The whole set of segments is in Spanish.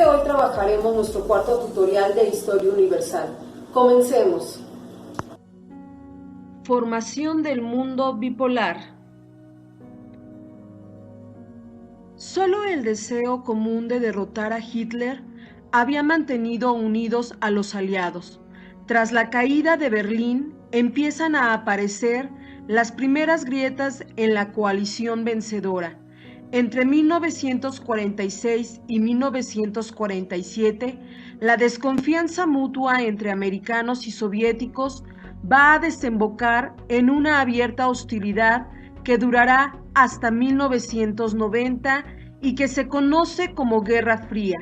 hoy trabajaremos nuestro cuarto tutorial de Historia Universal. Comencemos. Formación del mundo bipolar. Solo el deseo común de derrotar a Hitler había mantenido unidos a los aliados. Tras la caída de Berlín, empiezan a aparecer las primeras grietas en la coalición vencedora. Entre 1946 y 1947, la desconfianza mutua entre americanos y soviéticos va a desembocar en una abierta hostilidad que durará hasta 1990 y que se conoce como Guerra Fría,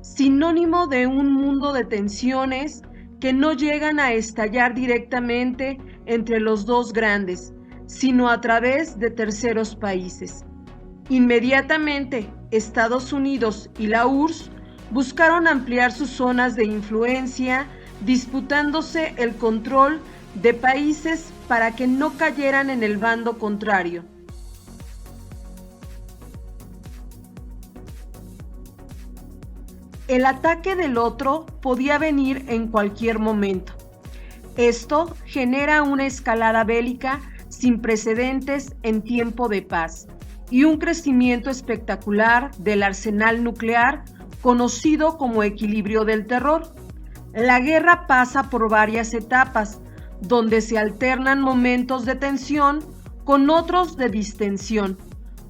sinónimo de un mundo de tensiones que no llegan a estallar directamente entre los dos grandes, sino a través de terceros países. Inmediatamente, Estados Unidos y la URSS buscaron ampliar sus zonas de influencia, disputándose el control de países para que no cayeran en el bando contrario. El ataque del otro podía venir en cualquier momento. Esto genera una escalada bélica sin precedentes en tiempo de paz y un crecimiento espectacular del arsenal nuclear conocido como equilibrio del terror. La guerra pasa por varias etapas, donde se alternan momentos de tensión con otros de distensión.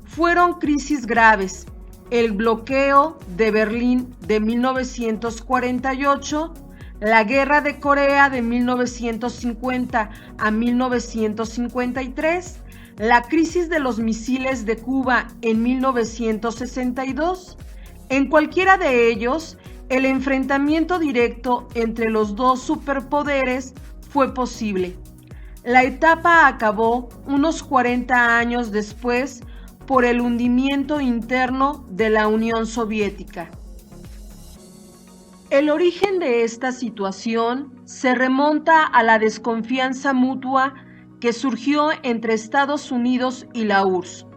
Fueron crisis graves: el bloqueo de Berlín de 1948, la Guerra de Corea de 1950 a 1953, la crisis de los misiles de Cuba en 1962. En cualquiera de ellos, el enfrentamiento directo entre los dos superpoderes fue posible. La etapa acabó unos 40 años después por el hundimiento interno de la Unión Soviética. El origen de esta situación se remonta a la desconfianza mutua que surgió entre Estados Unidos y la URSS.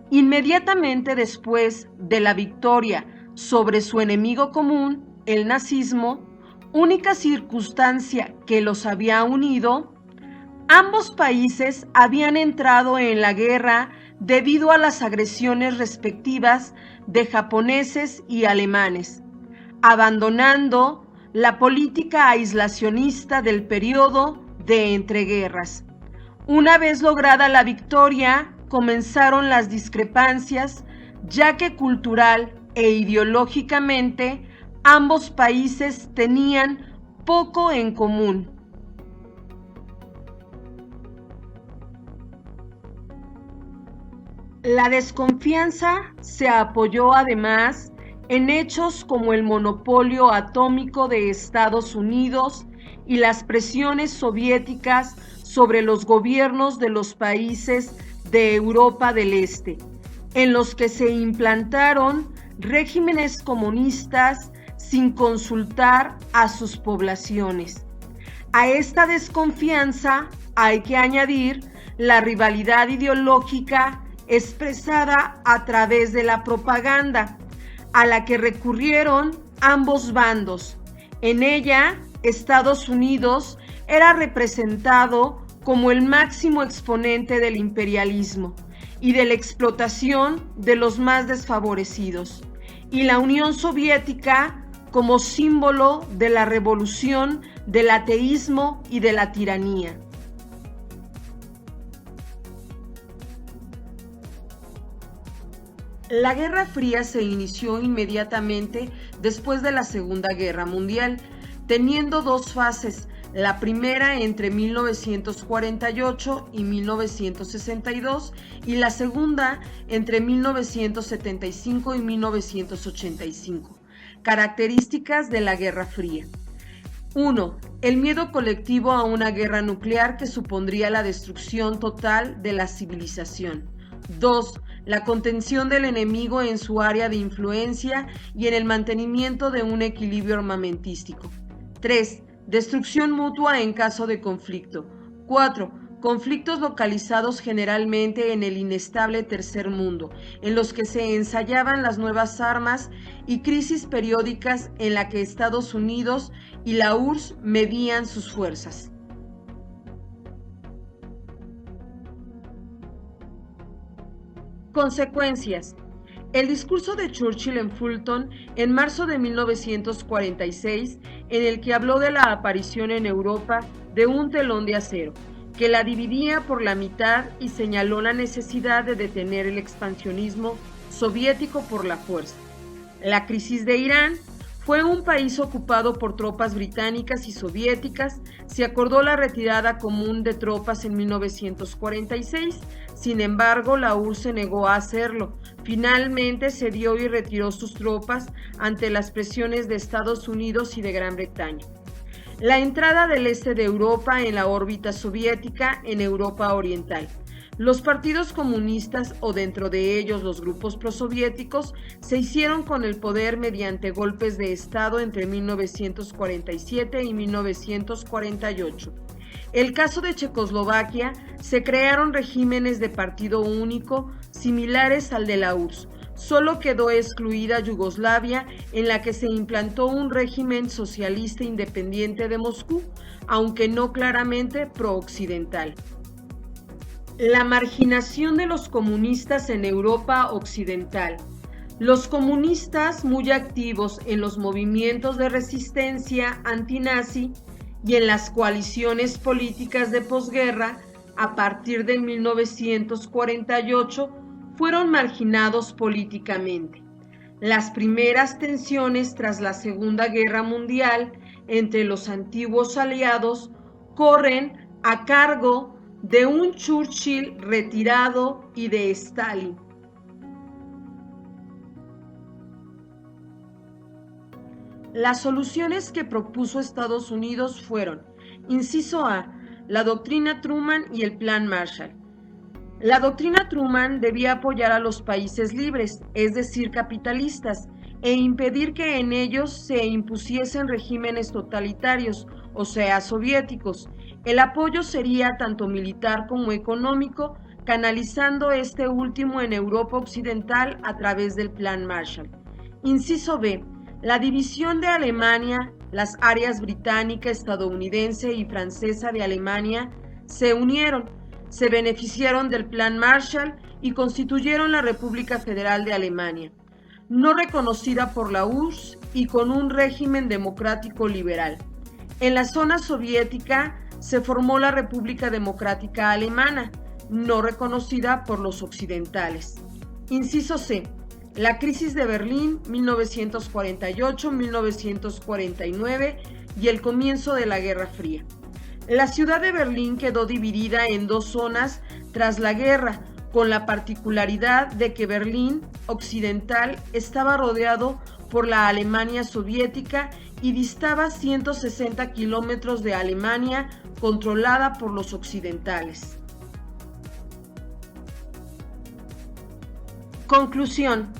Inmediatamente después de la victoria sobre su enemigo común, el nazismo, única circunstancia que los había unido, ambos países habían entrado en la guerra debido a las agresiones respectivas de japoneses y alemanes, abandonando la política aislacionista del periodo de entreguerras. Una vez lograda la victoria, comenzaron las discrepancias, ya que cultural e ideológicamente ambos países tenían poco en común. La desconfianza se apoyó además en hechos como el monopolio atómico de Estados Unidos y las presiones soviéticas sobre los gobiernos de los países de Europa del Este, en los que se implantaron regímenes comunistas sin consultar a sus poblaciones. A esta desconfianza hay que añadir la rivalidad ideológica expresada a través de la propaganda, a la que recurrieron ambos bandos. En ella, Estados Unidos era representado como el máximo exponente del imperialismo y de la explotación de los más desfavorecidos, y la Unión Soviética como símbolo de la revolución, del ateísmo y de la tiranía. La Guerra Fría se inició inmediatamente después de la Segunda Guerra Mundial, teniendo dos fases: la primera entre 1948 y 1962 y la segunda entre 1975 y 1985. Características de la Guerra Fría. 1. El miedo colectivo a una guerra nuclear que supondría la destrucción total de la civilización. 2. La contención del enemigo en su área de influencia y en el mantenimiento de un equilibrio armamentístico. 3. Destrucción mutua en caso de conflicto. 4. conflictos localizados generalmente en el inestable tercer mundo, en los que se ensayaban las nuevas armas y crisis periódicas en la que Estados Unidos y la URSS medían sus fuerzas. Consecuencias. El discurso de Churchill en Fulton en marzo de 1946, en el que habló de la aparición en Europa de un telón de acero, que la dividía por la mitad y señaló la necesidad de detener el expansionismo soviético por la fuerza. La crisis de Irán. Fue un país ocupado por tropas británicas y soviéticas. Se acordó la retirada común de tropas en 1946. Sin embargo, la URSS se negó a hacerlo. Finalmente cedió y retiró sus tropas ante las presiones de Estados Unidos y de Gran Bretaña. La entrada del este de Europa en la órbita soviética en Europa Oriental. Los partidos comunistas, o dentro de ellos los grupos prosoviéticos, se hicieron con el poder mediante golpes de Estado entre 1947 y 1948. El caso de Checoslovaquia, se crearon regímenes de partido único similares al de la URSS. Solo quedó excluida Yugoslavia, en la que se implantó un régimen socialista independiente de Moscú, aunque no claramente pro-occidental. La marginación de los comunistas en Europa Occidental. Los comunistas, muy activos en los movimientos de resistencia antinazi y en las coaliciones políticas de posguerra, a partir de 1948, fueron marginados políticamente. Las primeras tensiones tras la Segunda Guerra Mundial entre los antiguos aliados corren a cargo de un Churchill retirado y de Stalin. Las soluciones que propuso Estados Unidos fueron: inciso A, la doctrina Truman y el Plan Marshall. La doctrina Truman debía apoyar a los países libres, es decir, capitalistas, e impedir que en ellos se impusiesen regímenes totalitarios, o sea, soviéticos. El apoyo sería tanto militar como económico, canalizando este último en Europa Occidental a través del Plan Marshall. Inciso B. La división de Alemania, las áreas británica, estadounidense y francesa de Alemania se unieron, se beneficiaron del Plan Marshall y constituyeron la República Federal de Alemania, no reconocida por la URSS y con un régimen democrático liberal. En la zona soviética se formó la República Democrática Alemana, no reconocida por los occidentales. Inciso C. La crisis de Berlín, 1948-1949 y el comienzo de la Guerra Fría. La ciudad de Berlín quedó dividida en dos zonas tras la guerra, con la particularidad de que Berlín occidental estaba rodeado por la Alemania soviética y distaba 160 kilómetros de Alemania controlada por los occidentales. Conclusión.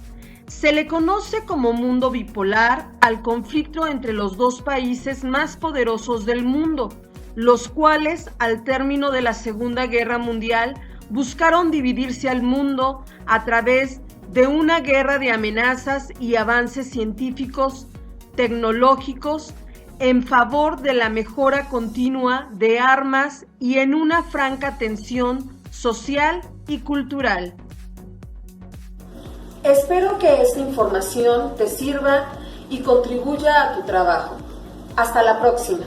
Se le conoce como mundo bipolar al conflicto entre los dos países más poderosos del mundo, los cuales, al término de la Segunda Guerra Mundial, buscaron dividirse al mundo a través de una guerra de amenazas y avances científicos, tecnológicos, en favor de la mejora continua de armas y en una franca tensión social y cultural. Espero que esta información te sirva y contribuya a tu trabajo. Hasta la próxima.